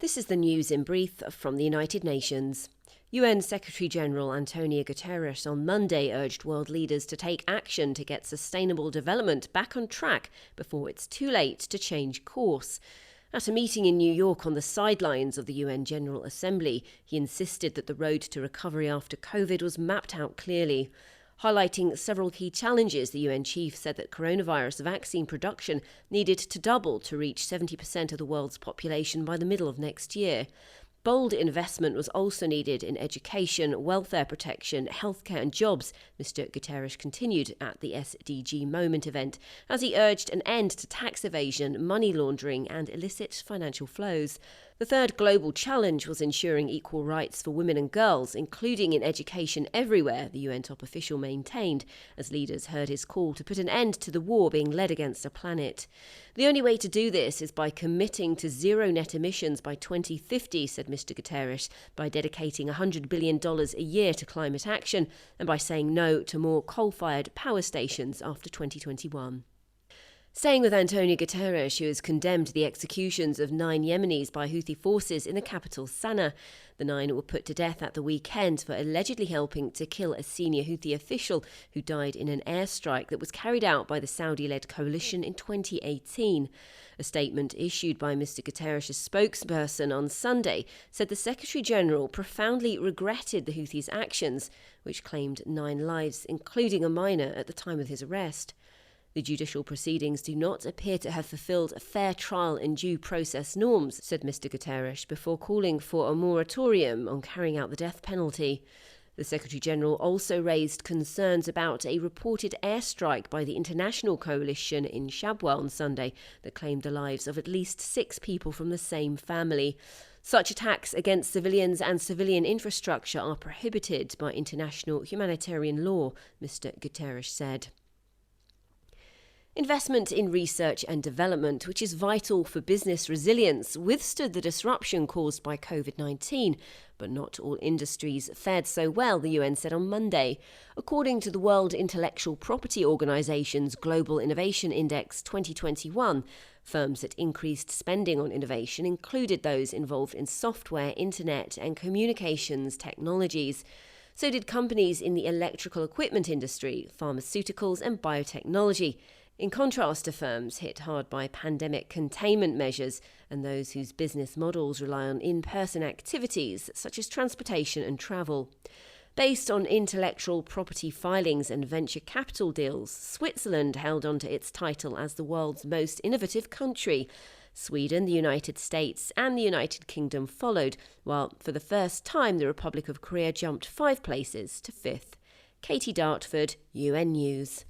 This is the news in brief from the United Nations. UN Secretary-General Antonio Guterres on Monday urged world leaders to take action to get sustainable development back on track before it's too late to change course. At a meeting in New York on the sidelines of the UN General Assembly, he insisted that the road to recovery after COVID was mapped out clearly. Highlighting several key challenges, the UN chief said that coronavirus vaccine production needed to double to reach 70% of the world's population by the middle of next year. Bold investment was also needed in education, welfare protection, healthcare and jobs, Mr. Guterres continued at the SDG Moment event, as he urged an end to tax evasion, money laundering and illicit financial flows. The third global challenge was ensuring equal rights for women and girls, including in education everywhere, the UN top official maintained, as leaders heard his call to put an end to the war being led against our planet. The only way to do this is by committing to zero net emissions by 2050, said Mr. Guterres, by dedicating $100 billion a year to climate action and by saying no to more coal-fired power stations after 2021. Staying with Antonio Guterres, who has condemned the executions of 9 Yemenis by Houthi forces in the capital Sana'a. The 9 were put to death at the weekend for allegedly helping to kill a senior Houthi official who died in an airstrike that was carried out by the Saudi-led coalition in 2018. A statement issued by Mr. Guterres' spokesperson on Sunday said the Secretary-General profoundly regretted the Houthis' actions, which claimed 9 lives, including a minor, at the time of his arrest. The judicial proceedings do not appear to have fulfilled a fair trial and due process norms, said Mr. Guterres, before calling for a moratorium on carrying out the death penalty. The Secretary-General also raised concerns about a reported airstrike by the international coalition in Shabwa on Sunday that claimed the lives of at least 6 people from the same family. Such attacks against civilians and civilian infrastructure are prohibited by international humanitarian law, Mr. Guterres said. Investment in research and development, which is vital for business resilience, withstood the disruption caused by COVID-19, but not all industries fared so well, the UN said on Monday. According to the World Intellectual Property Organization's Global Innovation Index 2021, firms that increased spending on innovation included those involved in software, internet and communications technologies. So did companies in the electrical equipment industry, pharmaceuticals and biotechnology, in contrast to firms hit hard by pandemic containment measures and those whose business models rely on in-person activities such as transportation and travel. Based on intellectual property filings and venture capital deals, Switzerland held on to its title as the world's most innovative country. Sweden, the United States and the United Kingdom followed, while for the first time the Republic of Korea jumped 5 places to 5th. Katie Dartford, UN News.